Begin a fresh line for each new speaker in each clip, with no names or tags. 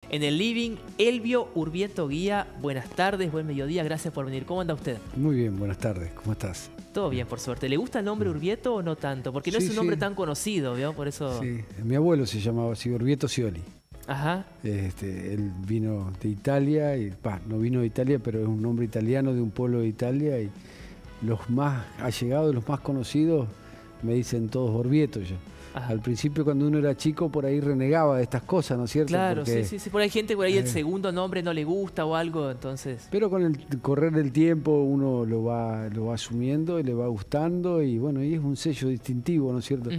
en el living. Elvio Urbieta Guía, buenas tardes, buen mediodía, gracias por venir. ¿Cómo anda usted?
Muy bien, buenas tardes, ¿cómo estás?
Todo bien, por suerte. ¿Le gusta el nombre Urbieta o no tanto? Porque no
Sí,
es un nombre
sí.
tan conocido, ¿vio? Por eso...
Sí, mi abuelo se llamaba así, Urbieta Scioli.
Ajá.
Él vino de Italia, no vino de Italia, pero es un nombre italiano de un pueblo de Italia, y los más allegados, los más conocidos, me dicen todos Orvieto ya.
Ajá.
Al principio, cuando uno era chico, por ahí renegaba de estas cosas, ¿no es cierto?
Claro,
Porque,
sí. Por ahí hay gente por ahí el segundo nombre no le gusta o algo, entonces...
pero con el correr del tiempo uno lo va asumiendo y le va gustando, y bueno, y es un sello distintivo, ¿no es cierto?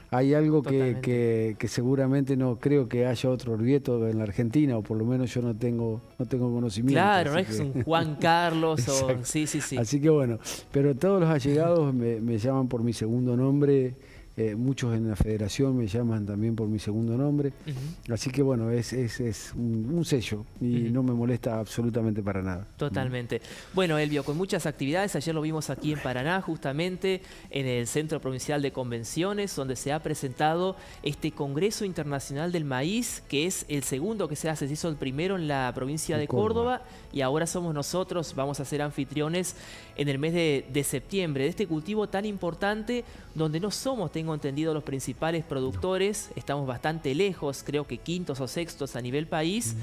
Hay algo que seguramente no creo que haya otro Orvieto en la Argentina, o por lo menos yo no tengo conocimiento.
Claro, no es un Juan Carlos o... Sí.
Así que bueno, pero todos los allegados me llaman por mi segundo nombre. Muchos en la federación me llaman también por mi segundo nombre. Así que bueno, es un sello y no me molesta absolutamente para nada.
Totalmente. Bueno, Elvio, con muchas actividades, ayer lo vimos aquí en Paraná, justamente en el Centro Provincial de Convenciones, donde se ha presentado este Congreso Internacional del Maíz, que es el segundo que se hace. Se hizo el primero en la provincia de Córdoba y ahora somos nosotros, vamos a ser anfitriones en el mes de septiembre de este cultivo tan importante, donde no somos, tengo entendido, los principales productores, estamos bastante lejos, creo que quintos o sextos a nivel país,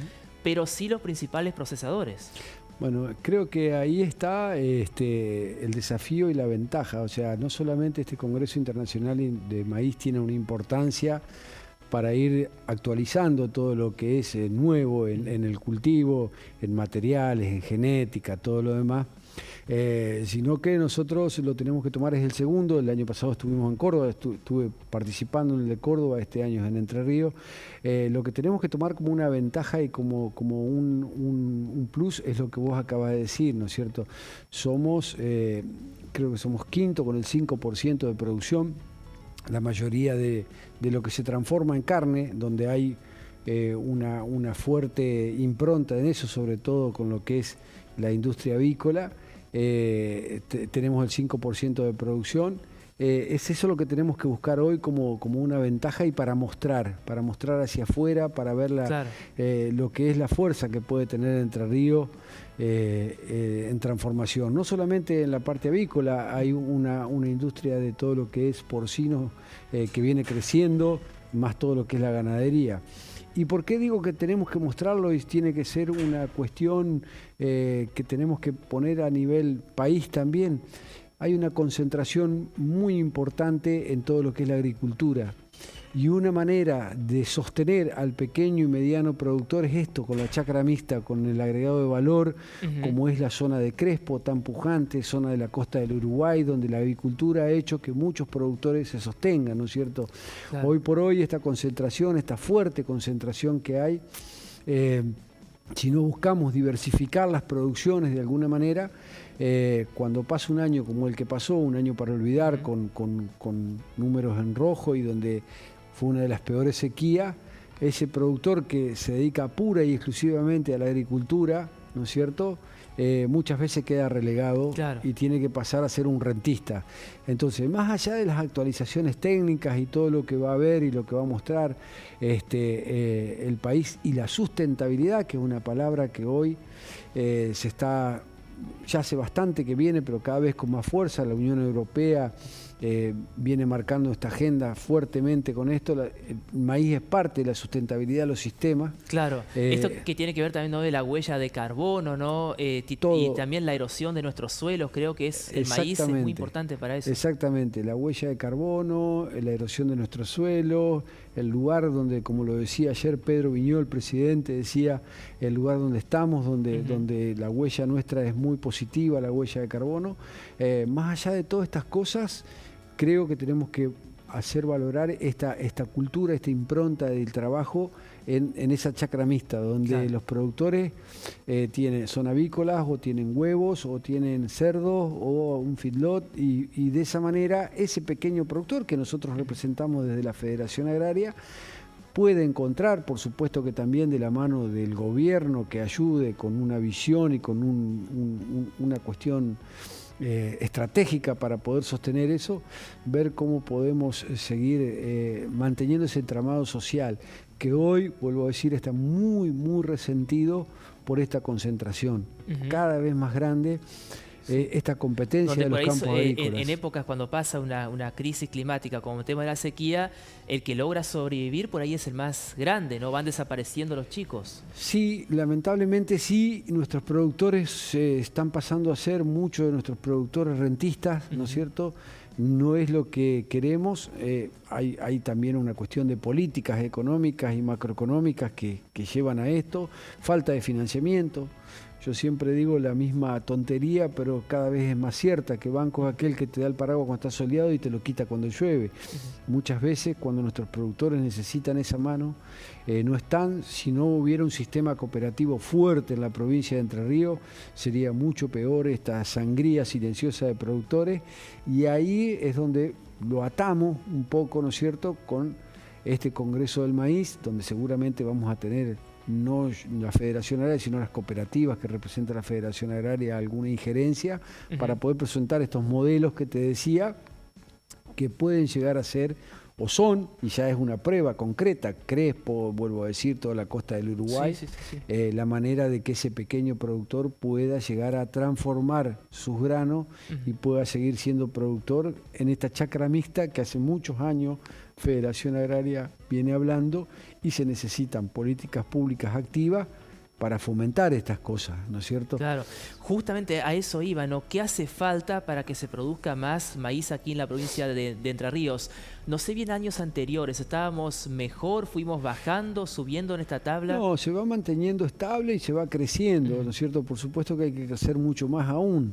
pero sí los principales procesadores.
Bueno, creo que ahí está el desafío y la ventaja. O sea, no solamente este Congreso Internacional de Maíz tiene una importancia para ir actualizando todo lo que es nuevo en el cultivo, en materiales, en genética, todo lo demás, sino que nosotros lo tenemos que tomar, es el segundo. El año pasado estuvimos en Córdoba, estuve participando en el de Córdoba, este año es en Entre Ríos. Lo que tenemos que tomar como una ventaja y como un plus es lo que vos acabas de decir, ¿no es cierto? Somos, creo que somos quinto con el 5% de producción. La mayoría de lo que se transforma en carne, donde hay una fuerte impronta en eso, sobre todo con lo que es la industria avícola, tenemos el 5% de producción. Es eso lo que tenemos que buscar hoy como una ventaja y para mostrar hacia afuera, para ver lo que es la fuerza que puede tener Entre Ríos en transformación. No solamente en la parte avícola, hay una industria de todo lo que es porcino que viene creciendo, más todo lo que es la ganadería. ¿Y por qué digo que tenemos que mostrarlo y tiene que ser una cuestión que tenemos que poner a nivel país también? Hay una concentración muy importante en todo lo que es la agricultura. Y una manera de sostener al pequeño y mediano productor es esto, con la chacra mixta, con el agregado de valor, como es la zona de Crespo, tan pujante, zona de la costa del Uruguay, donde la agricultura ha hecho que muchos productores se sostengan, ¿no es cierto? Claro. Hoy por hoy esta concentración, esta fuerte concentración que hay, si no buscamos diversificar las producciones de alguna manera, cuando pasa un año como el que pasó, un año para olvidar, con números en rojo y donde fue una de las peores sequías, ese productor que se dedica pura y exclusivamente a la agricultura, ¿no es cierto?, muchas veces queda relegado y tiene que pasar a ser un rentista. Entonces, más allá de las actualizaciones técnicas y todo lo que va a haber y lo que va a mostrar el país y la sustentabilidad, que es una palabra que hoy se está... Ya hace bastante que viene, pero cada vez con más fuerza. La Unión Europea viene marcando esta agenda fuertemente con esto. El maíz es parte de la sustentabilidad de los sistemas.
Claro, esto que tiene que ver también, ¿no?, de la huella de carbono, ¿no? Y también la erosión de nuestros suelos, creo que el maíz es muy importante para eso.
Exactamente, la huella de carbono, la erosión de nuestros suelos, el lugar donde, como lo decía ayer Pedro Viñó, el presidente, decía el lugar donde estamos, donde la huella nuestra es muy positiva, la huella de carbono. Más allá de todas estas cosas, creo que tenemos que hacer valorar esta cultura, esta impronta del trabajo en esa chacra mixta, donde los productores son avícolas, o tienen huevos, o tienen cerdos, o un feedlot, y de esa manera ese pequeño productor que nosotros representamos desde la Federación Agraria puede encontrar, por supuesto que también de la mano del gobierno que ayude con una visión y con una cuestión estratégica para poder sostener eso, ver cómo podemos seguir manteniendo ese entramado social que hoy, vuelvo a decir, está muy, muy resentido por esta concentración cada vez más grande. Esta competencia de los campos agrícolas.
En épocas cuando pasa una crisis climática como el tema de la sequía, el que logra sobrevivir por ahí es el más grande, ¿no? Van desapareciendo los chicos.
Sí, lamentablemente sí, nuestros productores están pasando a ser muchos de nuestros productores rentistas, ¿no es cierto? No es lo que queremos. Hay también una cuestión de políticas económicas y macroeconómicas que llevan a esto, falta de financiamiento. Yo siempre digo la misma tontería, pero cada vez es más cierta, que banco es aquel que te da el paraguas cuando está soleado y te lo quita cuando llueve. Muchas veces cuando nuestros productores necesitan esa mano, no están. Si no hubiera un sistema cooperativo fuerte en la provincia de Entre Ríos, sería mucho peor esta sangría silenciosa de productores. Y ahí es donde lo atamos un poco, ¿no es cierto?, con este Congreso del Maíz, donde seguramente vamos a tener no la Federación Agraria, sino las cooperativas que representa la Federación Agraria, alguna injerencia para poder presentar estos modelos que te decía, que pueden llegar a ser, o son, y ya es una prueba concreta, Crespo, vuelvo a decir, toda la costa del Uruguay, la manera de que ese pequeño productor pueda llegar a transformar sus granos y pueda seguir siendo productor en esta chacra mixta que hace muchos años Federación Agraria viene hablando, y se necesitan políticas públicas activas para fomentar estas cosas, ¿no es cierto?
Claro, justamente a eso iba, ¿no? ¿Qué hace falta para que se produzca más maíz aquí en la provincia de Entre Ríos? No sé bien años anteriores, ¿estábamos mejor, fuimos bajando, subiendo en esta tabla?
No, se va manteniendo estable y se va creciendo, ¿no es cierto? Por supuesto que hay que crecer mucho más aún.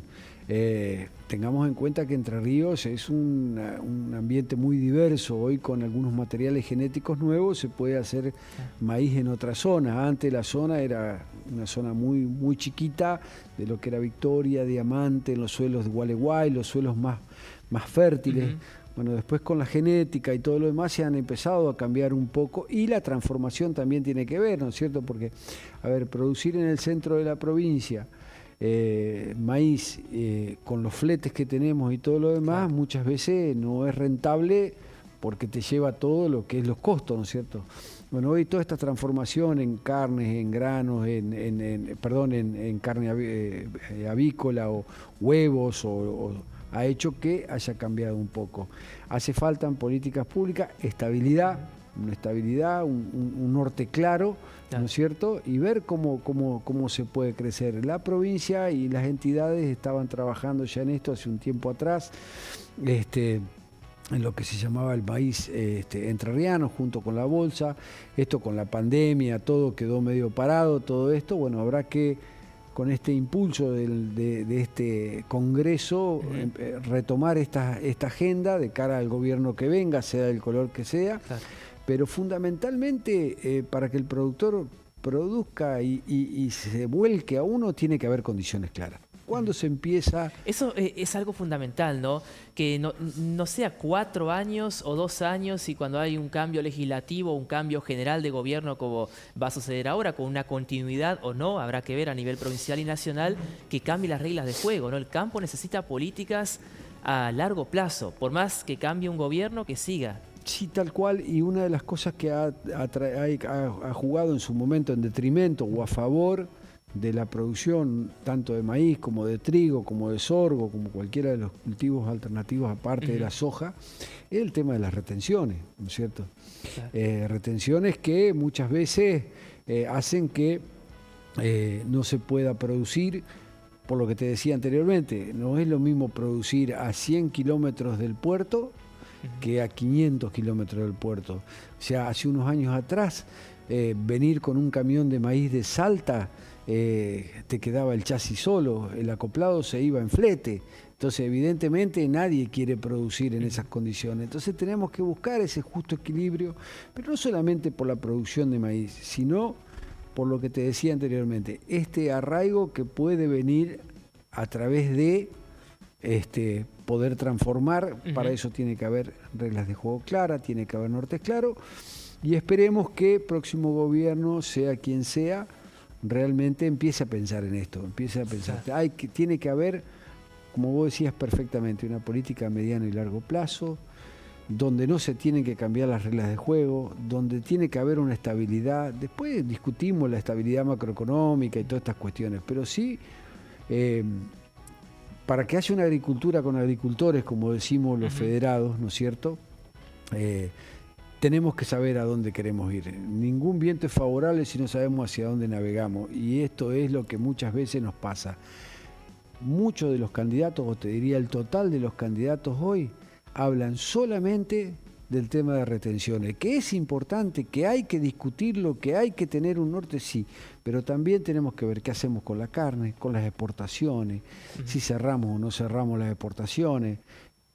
Tengamos en cuenta que Entre Ríos es un ambiente muy diverso. Hoy con algunos materiales genéticos nuevos se puede hacer maíz en otras zonas. Antes la zona era una zona muy, muy chiquita de lo que era Victoria, Diamante, en los suelos de Gualeguay, los suelos más fértiles. Bueno, después con la genética y todo lo demás se han empezado a cambiar un poco, y la transformación también tiene que ver, ¿no es cierto? Porque, a ver, producir en el centro de la provincia maíz con los fletes que tenemos y todo lo demás, muchas veces no es rentable porque te lleva todo lo que es los costos, ¿no es cierto? Bueno, hoy toda esta transformación en carnes, en granos, en carne avícola o huevos ha hecho que haya cambiado un poco. Hace falta en políticas públicas estabilidad, un norte claro, ¿no es cierto? Y ver cómo se puede crecer. La provincia y las entidades estaban trabajando ya en esto hace un tiempo atrás, en lo que se llamaba el maíz entrerriano, junto con la bolsa. Esto con la pandemia, todo quedó medio parado, todo esto. Bueno, habrá que, con este impulso de este Congreso, retomar esta agenda de cara al gobierno que venga, sea del color que sea. Claro. Pero fundamentalmente para que el productor produzca y se vuelque a uno, tiene que haber condiciones claras. ¿Cuándo se empieza?
Eso es algo fundamental, ¿no? Que no sea 4 años o 2 años, y cuando hay un cambio legislativo, un cambio general de gobierno, como va a suceder ahora, con una continuidad o no, habrá que ver a nivel provincial y nacional, que cambie las reglas de juego, ¿no? El campo necesita políticas a largo plazo, por más que cambie un gobierno, que siga.
Sí, tal cual, y una de las cosas que ha jugado en su momento en detrimento o a favor de la producción tanto de maíz como de trigo, como de sorgo, como cualquiera de los cultivos alternativos aparte de la soja, es el tema de las retenciones, ¿no es cierto? Claro. Retenciones que muchas veces hacen que no se pueda producir, por lo que te decía anteriormente. No es lo mismo producir a 100 kilómetros del puerto que a 500 kilómetros del puerto. O sea, hace unos años atrás, venir con un camión de maíz de Salta, te quedaba el chasis solo, el acoplado se iba en flete. Entonces, evidentemente, nadie quiere producir en esas condiciones. Entonces, tenemos que buscar ese justo equilibrio, pero no solamente por la producción de maíz, sino por lo que te decía anteriormente, este arraigo que puede venir a través de poder transformar. Para eso tiene que haber reglas de juego claras, tiene que haber nortes claros, y esperemos que el próximo gobierno, sea quien sea, realmente empiece a pensar en esto, tiene que haber como vos decías perfectamente, una política a mediano y largo plazo, donde no se tienen que cambiar las reglas de juego, donde tiene que haber una estabilidad. Después discutimos la estabilidad macroeconómica y todas estas cuestiones, pero sí, para que haya una agricultura con agricultores, como decimos los federados, ¿no es cierto?, tenemos que saber a dónde queremos ir. Ningún viento es favorable si no sabemos hacia dónde navegamos, y esto es lo que muchas veces nos pasa. Muchos de los candidatos, o te diría el total de los candidatos hoy, hablan solamente del tema de retenciones, que es importante, que hay que discutirlo, que hay que tener un norte, sí, pero también tenemos que ver qué hacemos con la carne, con las exportaciones, si cerramos o no cerramos las exportaciones,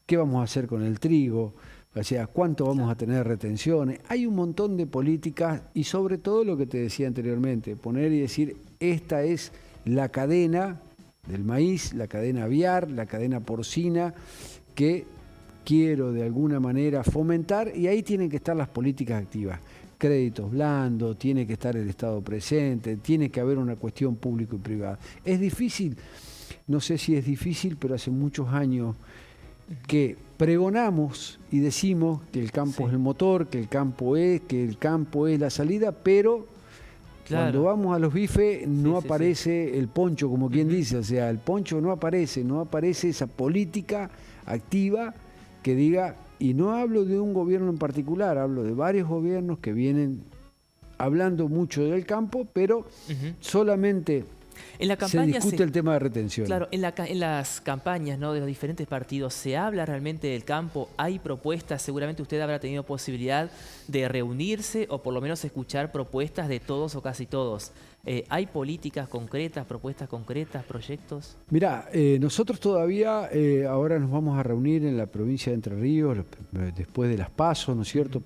qué vamos a hacer con el trigo, o sea, cuánto vamos a tener de retenciones. Hay un montón de políticas y sobre todo lo que te decía anteriormente, poner y decir, esta es la cadena del maíz, la cadena aviar, la cadena porcina, que quiero de alguna manera fomentar, y ahí tienen que estar las políticas activas. Créditos blandos, tiene que estar el Estado presente, tiene que haber una cuestión público y privada. Es difícil, no sé si es difícil, pero hace muchos años que pregonamos y decimos que el campo es el motor, que el campo es la salida, pero cuando vamos a los bifes no aparece el poncho, como quien dice, o sea, el poncho no aparece esa política activa que diga, y no hablo de un gobierno en particular, hablo de varios gobiernos que vienen hablando mucho del campo, pero solamente
en la campaña
se discute el tema de retención.
Claro, en las campañas, ¿no?, de los diferentes partidos, ¿se habla realmente del campo? ¿Hay propuestas? Seguramente usted habrá tenido posibilidad de reunirse o por lo menos escuchar propuestas de todos o casi todos. ¿Hay políticas concretas, propuestas concretas, proyectos? Mirá,
nosotros todavía ahora nos vamos a reunir en la provincia de Entre Ríos después de las PASO, ¿no es cierto?,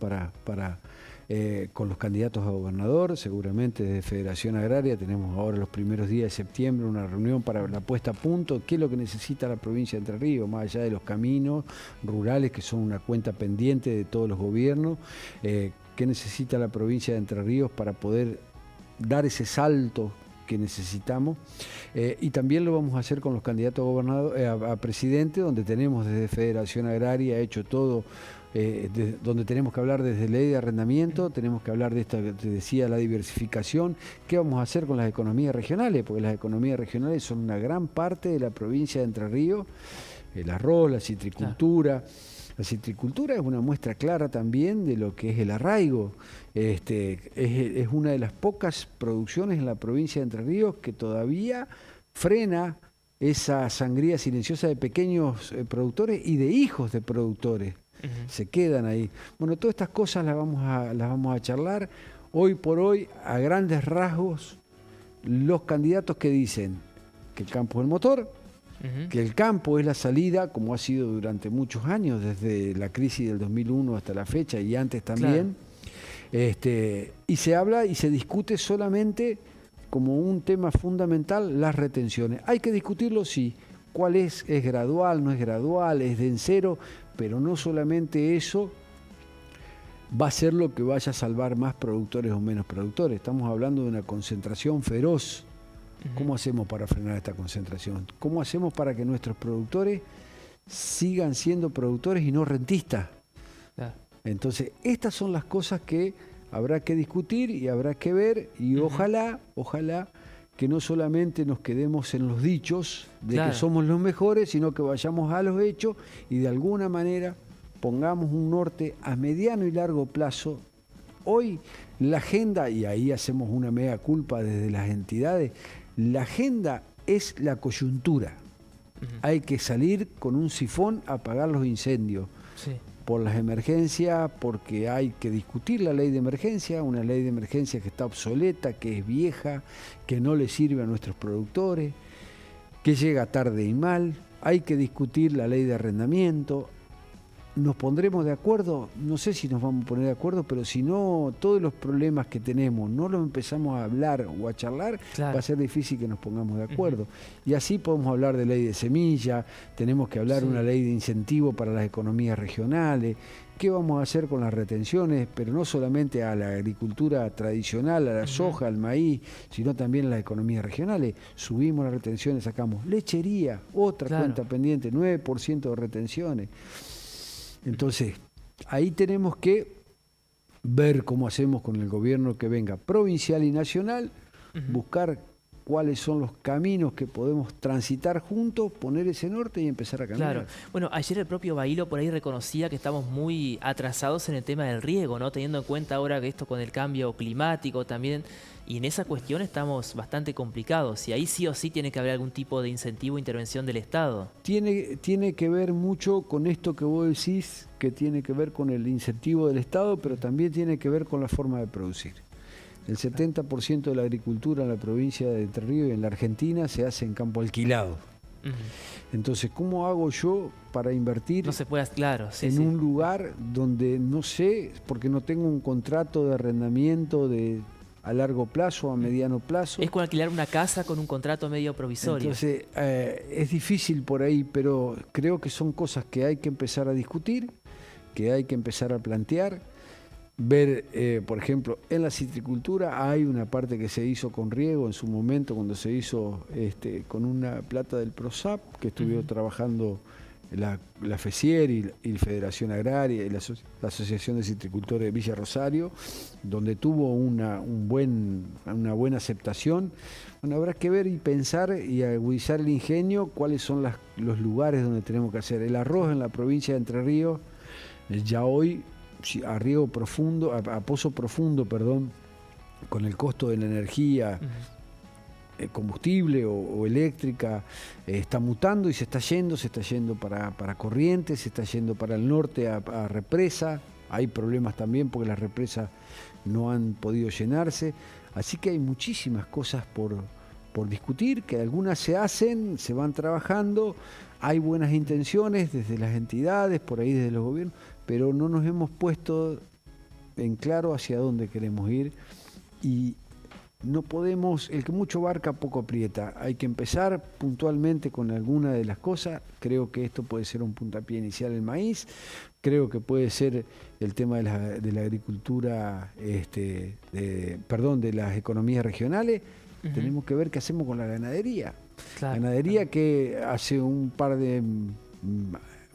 con los candidatos a gobernador. Seguramente desde Federación Agraria tenemos ahora los primeros días de septiembre una reunión para la puesta a punto, qué es lo que necesita la provincia de Entre Ríos, más allá de los caminos rurales que son una cuenta pendiente de todos los gobiernos, qué necesita la provincia de Entre Ríos para poder dar ese salto que necesitamos, y también lo vamos a hacer con los candidatos a gobernador, a presidente, donde tenemos desde Federación Agraria hecho todo, donde tenemos que hablar desde ley de arrendamiento, tenemos que hablar de esta, te decía, la diversificación, qué vamos a hacer con las economías regionales, porque las economías regionales son una gran parte de la provincia de Entre Ríos, el arroz, la citricultura. La citricultura es una muestra clara también de lo que es el arraigo. Es una de las pocas producciones en la provincia de Entre Ríos que todavía frena esa sangría silenciosa de pequeños productores y de hijos de productores. Se quedan ahí. Bueno, todas estas cosas las vamos a charlar. Hoy por hoy, a grandes rasgos, los candidatos que dicen que el campo es el motor, que el campo es la salida, como ha sido durante muchos años, desde la crisis del 2001 hasta la fecha y antes también, y se habla y se discute solamente como un tema fundamental las retenciones. Hay que discutirlo, sí. ¿Cuál es? ¿Es gradual? ¿No es gradual? ¿Es de en cero? Pero no solamente eso va a ser lo que vaya a salvar más productores o menos productores. Estamos hablando de una concentración feroz. ¿Cómo hacemos para frenar esta concentración? ¿Cómo hacemos para que nuestros productores sigan siendo productores y no rentistas? Entonces, estas son las cosas que habrá que discutir y habrá que ver, y ojalá que no solamente nos quedemos en los dichos de que somos los mejores, sino que vayamos a los hechos y de alguna manera pongamos un norte a mediano y largo plazo. Hoy la agenda, y ahí hacemos una mea culpa desde las entidades, la agenda es la coyuntura. Hay que salir con un sifón a apagar los incendios. Por las emergencias, porque hay que discutir la ley de emergencia, una ley de emergencia que está obsoleta, que es vieja, que no le sirve a nuestros productores, que llega tarde y mal. Hay que discutir la ley de arrendamiento. nos pondremos de acuerdo, no sé si nos vamos a poner de acuerdo, pero si no, todos los problemas que tenemos no los empezamos a hablar o a charlar,
Claro.
va a ser difícil que nos pongamos de acuerdo. Y así podemos hablar de ley de semilla, tenemos que hablar de una ley de incentivo para las economías regionales, qué vamos a hacer con las retenciones, pero no solamente a la agricultura tradicional, a la soja, al maíz, sino también a las economías regionales. Subimos las retenciones, sacamos lechería, otra cuenta pendiente, 9% de retenciones. Entonces, ahí tenemos que ver cómo hacemos con el gobierno que venga provincial y nacional, buscar cuáles son los caminos que podemos transitar juntos, poner ese norte y empezar a caminar.
Claro. Bueno, ayer el propio Bailo por ahí reconocía que estamos muy atrasados en el tema del riego, ¿no? Teniendo en cuenta ahora que esto con el cambio climático también, y en esa cuestión estamos bastante complicados. Y ahí sí o sí tiene que haber algún tipo de incentivo o intervención del Estado.
Tiene que ver mucho con esto que vos decís, que tiene que ver con el incentivo del Estado, pero también tiene que ver con la forma de producir. El 70% de la agricultura en la provincia de Entre Ríos y en la Argentina se hace en campo alquilado. Entonces, ¿cómo hago yo para invertir
no se puede, claro,
en un lugar donde no sé, porque no tengo un contrato de arrendamiento a largo plazo o a mediano plazo?
Es como alquilar una casa con un contrato medio provisorio.
Entonces, es difícil por ahí, pero creo que son cosas que hay que empezar a discutir, que hay que empezar a plantear. Ver, por ejemplo, en la citricultura hay una parte que se hizo con riego en su momento, cuando se hizo con una plata del PROSAP, que estuvieron trabajando la FECIER y la Federación Agraria y la Asociación de Citricultores de Villa Rosario, donde tuvo una buena aceptación. Bueno, habrá que ver y pensar y agudizar el ingenio cuáles son los lugares donde tenemos que hacer. El arroz en la provincia de Entre Ríos, ya hoy, a riego profundo, a pozo profundo, perdón, con el costo de la energía, combustible o eléctrica, está mutando y se está yendo para Corrientes, se está yendo para el norte a represa. Hay problemas también porque las represas no han podido llenarse. Así que hay muchísimas cosas por discutir, que algunas se hacen, se van trabajando, hay buenas intenciones desde las entidades, por ahí desde los gobiernos, pero no nos hemos puesto en claro hacia dónde queremos ir y no podemos, el que mucho abarca poco aprieta, hay que empezar puntualmente con alguna de las cosas. Creo que esto puede ser un puntapié inicial el maíz, creo que puede ser el tema de la agricultura, de las economías regionales. Tenemos que ver qué hacemos con la ganadería. Ganadería que hace un par de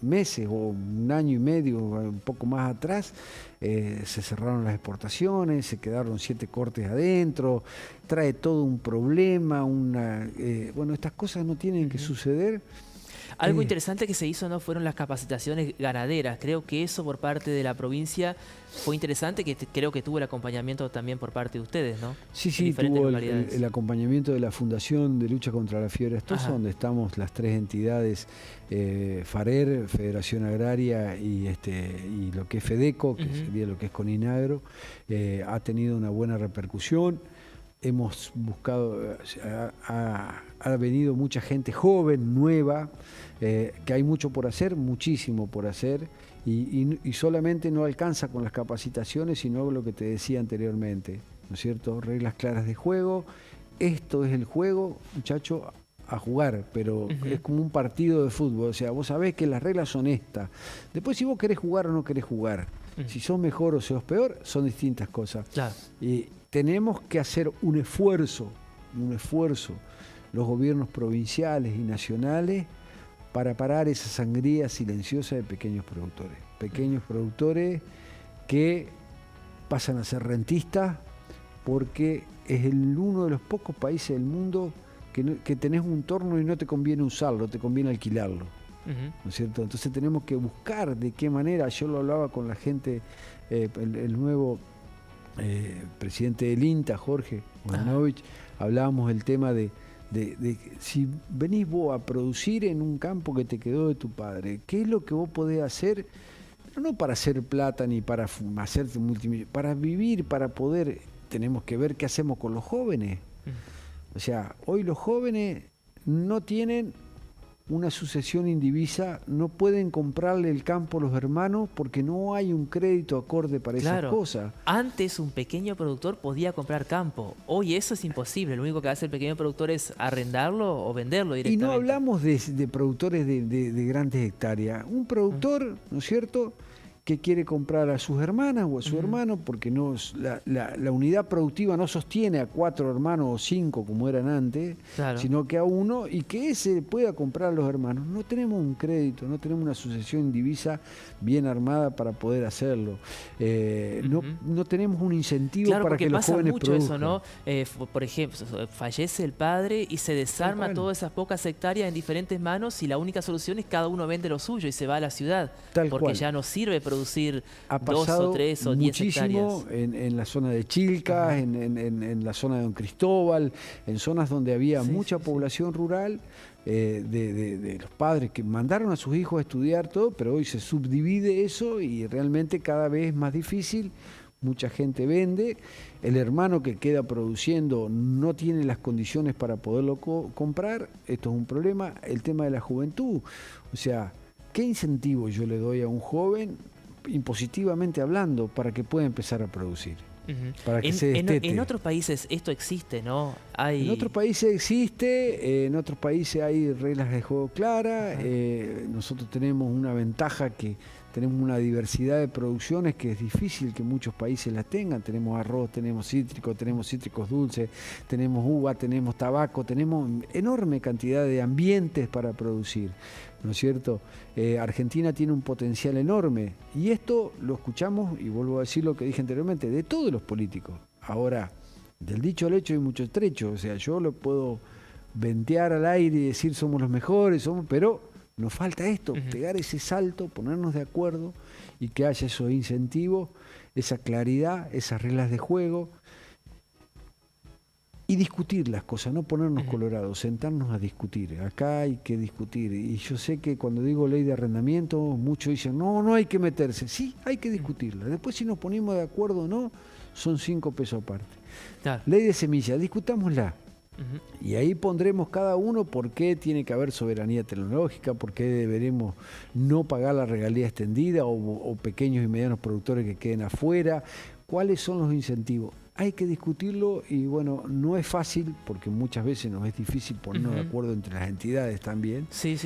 meses o un año y medio, un poco más atrás, se cerraron las exportaciones, se quedaron 7 cortes adentro, trae todo un problema, bueno, estas cosas no tienen que suceder.
Algo interesante que se hizo no fueron las capacitaciones ganaderas. Creo que eso por parte de la provincia fue interesante, que creo que tuvo el acompañamiento también por parte de ustedes, ¿no?
Sí, tuvo el acompañamiento de la Fundación de Lucha contra la Fiebre Aftosa, donde estamos las 3 entidades, FARER, Federación Agraria y lo que es FEDECO, que sería lo que es CONINAGRO. Ha tenido una buena repercusión. Hemos buscado, ha venido mucha gente joven, nueva, que hay mucho por hacer, muchísimo por hacer, y solamente no alcanza con las capacitaciones, sino lo que te decía anteriormente, ¿no es cierto? Reglas claras de juego, esto es el juego, muchacho, a jugar, pero es como un partido de fútbol, o sea, vos sabés que las reglas son estas. Después, si vos querés jugar o no querés jugar, si sos mejor o sos peor, son distintas cosas.
Claro.
Y tenemos que hacer un esfuerzo, los gobiernos provinciales y nacionales, para parar esa sangría silenciosa de pequeños productores que pasan a ser rentistas porque es uno de los pocos países del mundo que tenés un torno y no te conviene usarlo, te conviene alquilarlo. ¿No es cierto? Entonces tenemos que buscar de qué manera. Yo lo hablaba con la gente, el nuevo presidente del INTA, Jorge Bodanovich, hablábamos del tema de si venís vos a producir en un campo que te quedó de tu padre, ¿qué es lo que vos podés hacer? Pero no para hacer plata ni para hacerte multimillonario, para vivir, para poder. Tenemos que ver qué hacemos con los jóvenes. O sea, hoy los jóvenes no tienen una sucesión indivisa, no pueden comprarle el campo a los hermanos porque no hay un crédito acorde para esas cosas.
Antes un pequeño productor podía comprar campo. Hoy eso es imposible. Lo único que hace el pequeño productor es arrendarlo o venderlo directamente.
Y no hablamos de productores de grandes hectáreas. Un productor, ¿no es cierto?, que quiere comprar a sus hermanas o a su hermano, porque no la unidad productiva no sostiene a 4 hermanos o 5 como eran antes, sino que a uno, y que ese pueda comprar a los hermanos. No tenemos un crédito, no tenemos una sucesión indivisa bien armada para poder hacerlo. No tenemos un incentivo para que los jóvenes produzcan.
Claro, porque pasa mucho eso, ¿no? Por ejemplo, fallece el padre y se desarma todas esas pocas hectáreas en diferentes manos, y la única solución es cada uno vende lo suyo y se va a la ciudad, porque ya no sirve producir
ha
2 o 3 o 10 hectáreas.
Muchísimo en la zona de Chilcas, en la zona de Don Cristóbal, en zonas donde había mucha población rural, de los padres que mandaron a sus hijos a estudiar todo, pero hoy se subdivide eso y realmente cada vez es más difícil. Mucha gente vende, el hermano que queda produciendo no tiene las condiciones para poderlo comprar. Esto es un problema. El tema de la juventud, o sea, ¿qué incentivo yo le doy a un joven, impositivamente hablando, para que pueda empezar a producir? Para que se destete.
En otros países esto existe, ¿no?
En otros países existe, en otros países hay reglas de juego claras. Nosotros tenemos una ventaja, que tenemos una diversidad de producciones que es difícil que muchos países las tengan. Tenemos arroz, tenemos cítricos dulces, tenemos uva, tenemos tabaco, tenemos enorme cantidad de ambientes para producir, ¿no es cierto? Argentina tiene un potencial enorme, y esto lo escuchamos, y vuelvo a decir lo que dije anteriormente, de todos los políticos. Ahora, del dicho al hecho hay mucho trecho, o sea, yo lo puedo ventear al aire y decir somos los mejores, pero nos falta esto, pegar ese salto, ponernos de acuerdo y que haya esos incentivos, esa claridad, esas reglas de juego, y discutir las cosas, no ponernos colorados, sentarnos a discutir. Acá hay que discutir. Y yo sé que cuando digo ley de arrendamiento, muchos dicen, no hay que meterse. Sí, hay que discutirla. Después, si nos ponemos de acuerdo o no, son 5 pesos aparte. Claro. Ley de semilla, discutámosla. Y ahí pondremos cada uno por qué tiene que haber soberanía tecnológica, por qué deberemos no pagar la regalía extendida, o pequeños y medianos productores que queden afuera. ¿Cuáles son los incentivos? Hay que discutirlo, y bueno, no es fácil porque muchas veces nos es difícil ponernos de acuerdo entre las entidades también. Sí.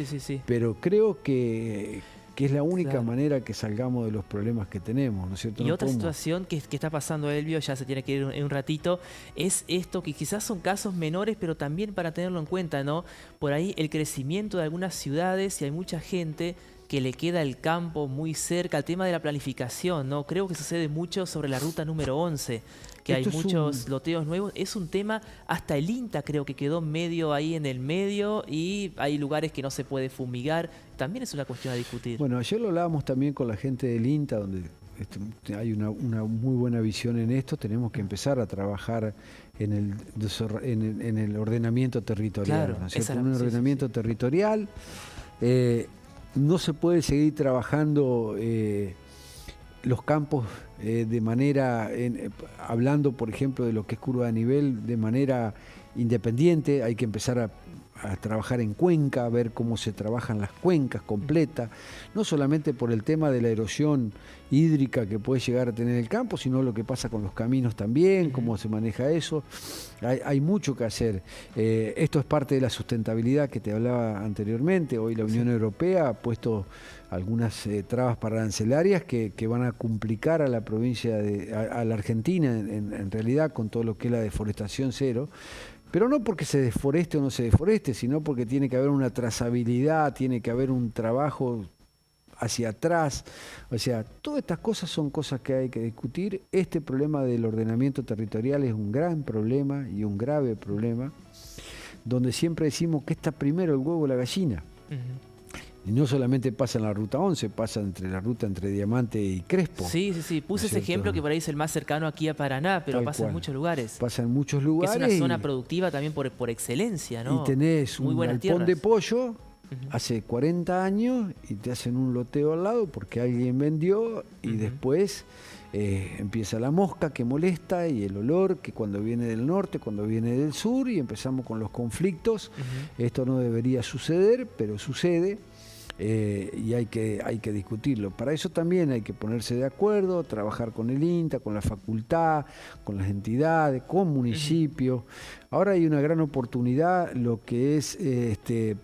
Pero creo que es la única manera que salgamos de los problemas que tenemos, ¿no es cierto?
Y otra situación que está pasando, Elvio, ya se tiene que ir en un ratito, es esto, que quizás son casos menores, pero también para tenerlo en cuenta, ¿no? Por ahí el crecimiento de algunas ciudades, y hay mucha gente que le queda el campo muy cerca, el tema de la planificación, ¿no? Creo que sucede mucho sobre la ruta número 11, que hay muchos loteos nuevos. Es un tema, hasta el INTA creo que quedó medio ahí en el medio, y hay lugares que no se puede fumigar. También es una cuestión a discutir.
Bueno, ayer lo hablábamos también con la gente del INTA, donde hay una muy buena visión en esto. Tenemos que empezar a trabajar en el ordenamiento territorial,
claro,
¿no es cierto? Un ordenamiento territorial. No se puede seguir trabajando los campos de manera, hablando por ejemplo de lo que es curva de nivel, de manera independiente. Hay que empezar a trabajar en cuenca, a ver cómo se trabajan las cuencas completas, no solamente por el tema de la erosión hídrica que puede llegar a tener el campo, sino lo que pasa con los caminos también, cómo se maneja eso. Hay mucho que hacer. Esto es parte de la sustentabilidad que te hablaba anteriormente. Hoy la Unión Europea ha puesto algunas trabas arancelarias que van a complicar a la provincia, a la Argentina en realidad, con todo lo que es la deforestación cero. Pero no porque se deforeste o no se deforeste, sino porque tiene que haber una trazabilidad, tiene que haber un trabajo hacia atrás. O sea, todas estas cosas son cosas que hay que discutir. Este problema del ordenamiento territorial es un gran problema y un grave problema, donde siempre decimos que está primero el huevo o la gallina. Y no solamente pasa en la ruta 11, pasa la ruta entre Diamante y Crespo.
Sí. Puse ese ejemplo que por ahí es el más cercano aquí a Paraná, pero pasa en muchos lugares.
Pasa en muchos lugares.
Es una zona productiva también por excelencia, ¿no?
Y tenés un galpón de pollo hace 40 años y te hacen un loteo al lado porque alguien vendió y después empieza la mosca que molesta y el olor que cuando viene del norte, cuando viene del sur y empezamos con los conflictos. Esto no debería suceder, pero sucede. Y hay que discutirlo. Para eso también hay que ponerse de acuerdo, trabajar con el INTA, con la facultad, con las entidades, con municipios. Ahora hay una gran oportunidad, lo que es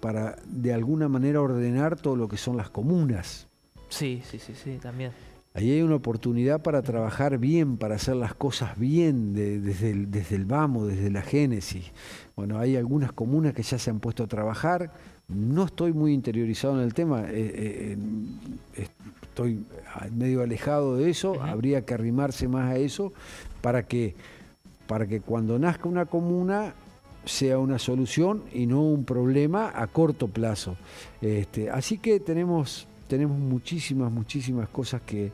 para de alguna manera ordenar todo lo que son las comunas.
Sí, también.
Ahí hay una oportunidad para trabajar bien, para hacer las cosas bien, desde el vamos, desde la génesis. Bueno, hay algunas comunas que ya se han puesto a trabajar. No estoy muy interiorizado en el tema, estoy medio alejado de eso, habría que arrimarse más a eso para que cuando nazca una comuna sea una solución y no un problema a corto plazo. Así que tenemos muchísimas cosas que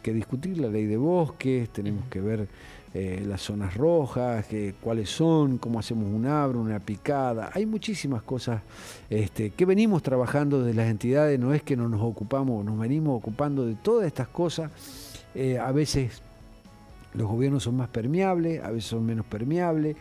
discutir, la ley de bosques, tenemos que ver las zonas rojas, cuáles son, cómo hacemos un abro, una picada. Hay muchísimas cosas que venimos trabajando desde las entidades, no es que no nos ocupamos, nos venimos ocupando de todas estas cosas. A veces los gobiernos son más permeables, a veces son menos permeables,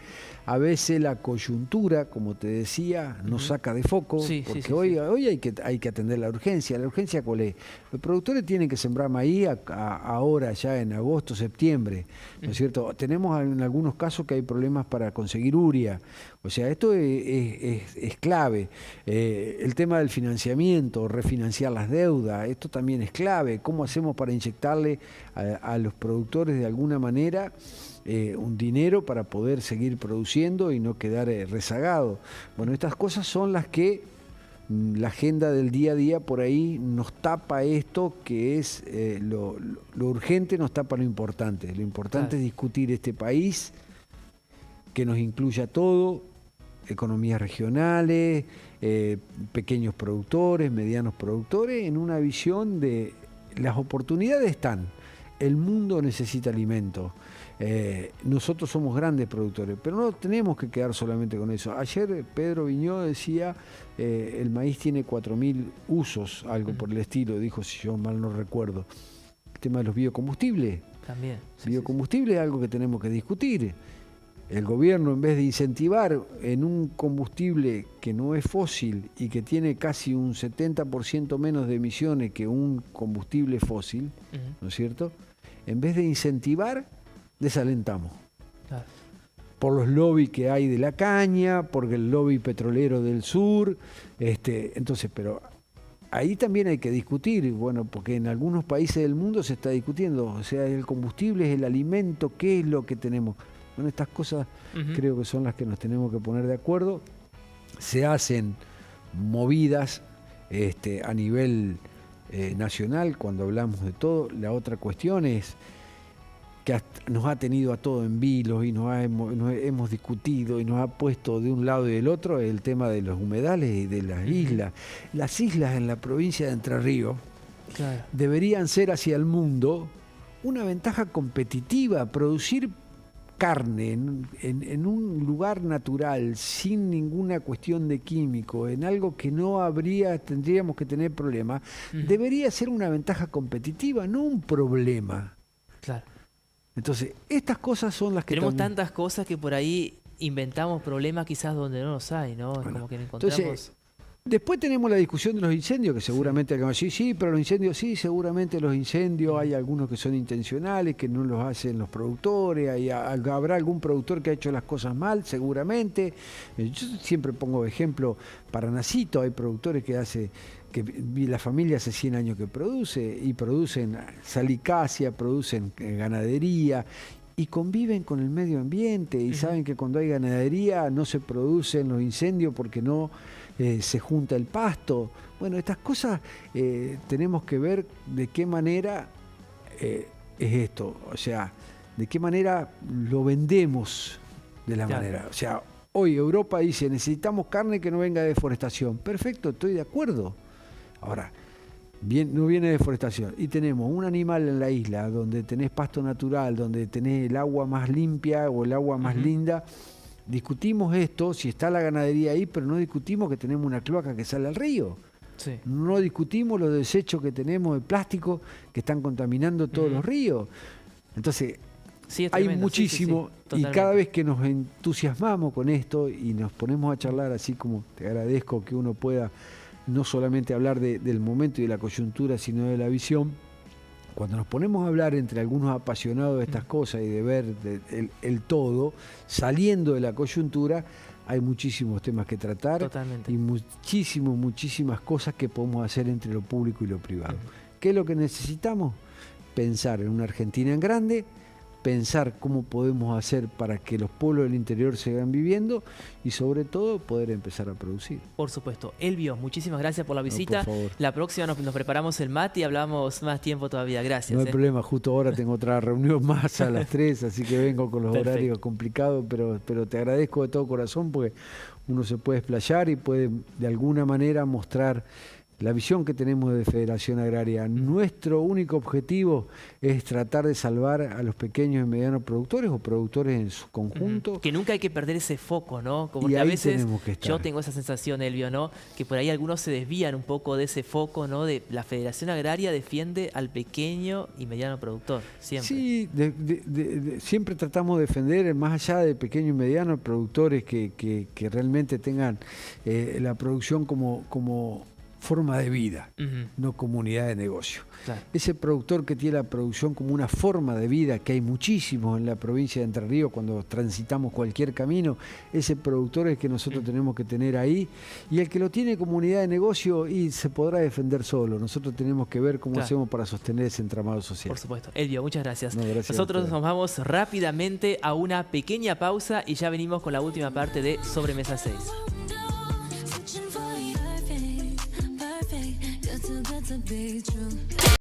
a veces la coyuntura, como te decía, nos saca de foco, porque hoy hay que atender la urgencia. ¿La urgencia cuál es? Los productores tienen que sembrar maíz ahora, ya en agosto, septiembre, ¿no es cierto? Tenemos en algunos casos que hay problemas para conseguir urea, o sea, esto es clave. El tema del financiamiento, refinanciar las deudas, esto también es clave. ¿Cómo hacemos para inyectarle a los productores de alguna manera un dinero para poder seguir produciendo y no quedar rezagado? Bueno, estas cosas son las que la agenda del día a día por ahí nos tapa esto, que es lo urgente, nos tapa lo importante. Lo importante es discutir este país que nos incluya a todo, economías regionales, pequeños productores, medianos productores, en una visión de las oportunidades están. El mundo necesita alimentos. Nosotros somos grandes productores, pero no tenemos que quedar solamente con eso. Ayer Pedro Viñó decía, el maíz tiene 4.000 usos, algo por el estilo, dijo, si yo mal no recuerdo. El tema de los biocombustibles.
También.
Biocombustible es algo que tenemos que discutir. El gobierno, en vez de incentivar en un combustible que no es fósil y que tiene casi un 70% menos de emisiones que un combustible fósil, ¿no es cierto? En vez de incentivar, desalentamos. Por los lobbies que hay de la caña, por el lobby petrolero del sur, entonces, pero ahí también hay que discutir, bueno, porque en algunos países del mundo se está discutiendo, o sea, el combustible es el alimento, ¿qué es lo que tenemos? Bueno, estas cosas creo que son las que nos tenemos que poner de acuerdo. Se hacen movidas a nivel nacional cuando hablamos de todo. La otra cuestión es que nos ha tenido a todo en vilo y nos hemos discutido y nos ha puesto de un lado y del otro el tema de los humedales y de las islas. Las islas en la provincia de Entre Ríos deberían ser hacia el mundo una ventaja competitiva, producir carne en un lugar natural, sin ninguna cuestión de químico, en algo que no tendríamos que tener problemas, debería ser una ventaja competitiva, no un problema.
Claro.
Entonces, estas cosas son las que
tenemos tantas cosas que por ahí inventamos problemas quizás donde no los hay, ¿no?
Bueno,
como que encontramos...
Entonces, después tenemos la discusión de los incendios, que seguramente hay que decir, sí, pero los incendios, sí, seguramente los incendios, hay algunos que son intencionales, que no los hacen los productores, habrá algún productor que ha hecho las cosas mal, seguramente. Yo siempre pongo ejemplo, Paranacito, hay productores que la familia hace 100 años que produce, y producen salicacia, producen ganadería, y conviven con el medio ambiente, y saben que cuando hay ganadería no se producen los incendios porque no se junta el pasto. Bueno, estas cosas tenemos que ver de qué manera es esto, o sea, de qué manera lo vendemos de la manera. O sea, hoy Europa dice, necesitamos carne que no venga de deforestación. Perfecto, estoy de acuerdo. Ahora, no viene deforestación y tenemos un animal en la isla donde tenés pasto natural, donde tenés el agua más limpia o el agua más linda, discutimos esto, si está la ganadería ahí, pero no discutimos que tenemos una cloaca que sale al río.
Sí.
No discutimos los desechos que tenemos de plástico que están contaminando todos los ríos. Entonces,
sí, es
hay
tremendo.
muchísimo,
Sí,
y cada vez que nos entusiasmamos con esto y nos ponemos a charlar, así como te agradezco que uno pueda no solamente hablar del momento y de la coyuntura, sino de la visión, cuando nos ponemos a hablar entre algunos apasionados de estas cosas y de ver el todo, saliendo de la coyuntura, hay muchísimos temas que tratar.
Totalmente.
Y muchísimas cosas que podemos hacer entre lo público y lo privado. ¿Qué es lo que necesitamos? Pensar en una Argentina en grande, pensar cómo podemos hacer para que los pueblos del interior sigan viviendo y sobre todo poder empezar a producir.
Por supuesto. Elvio, muchísimas gracias por la visita.
por favor.
La próxima nos preparamos el mate y hablamos más tiempo todavía. Gracias.
No hay problema, justo ahora tengo otra reunión más a las 3, así que vengo con los
Perfecto.
horarios complicados, pero te agradezco de todo corazón porque uno se puede explayar y puede de alguna manera mostrar la visión que tenemos de Federación Agraria. Nuestro único objetivo es tratar de salvar a los pequeños y medianos productores o productores en su conjunto.
Que nunca hay que perder ese foco, ¿no? Como
Y
que a
ahí
veces
tenemos que estar.
yo tengo esa sensación, Elvio, ¿no? Que por ahí algunos se desvían un poco de ese foco, ¿no? De la Federación Agraria defiende al pequeño y mediano productor, siempre.
Sí, siempre tratamos de defender, más allá de pequeños y medianos productores que realmente tengan la producción como forma de vida, no como unidad de negocio.
Claro.
Ese productor que tiene la producción como una forma de vida, que hay muchísimos en la provincia de Entre Ríos cuando transitamos cualquier camino, ese productor es el que nosotros tenemos que tener ahí, y el que lo tiene como unidad de negocio y se podrá defender solo. Nosotros tenemos que ver cómo hacemos para sostener ese entramado social.
Por supuesto. Elvio, muchas gracias.
No, gracias
Nosotros
a
nos vamos rápidamente a una pequeña pausa y ya venimos con la última parte de Sobremesa 6.
Searching for your perfect, perfect. Got to be true.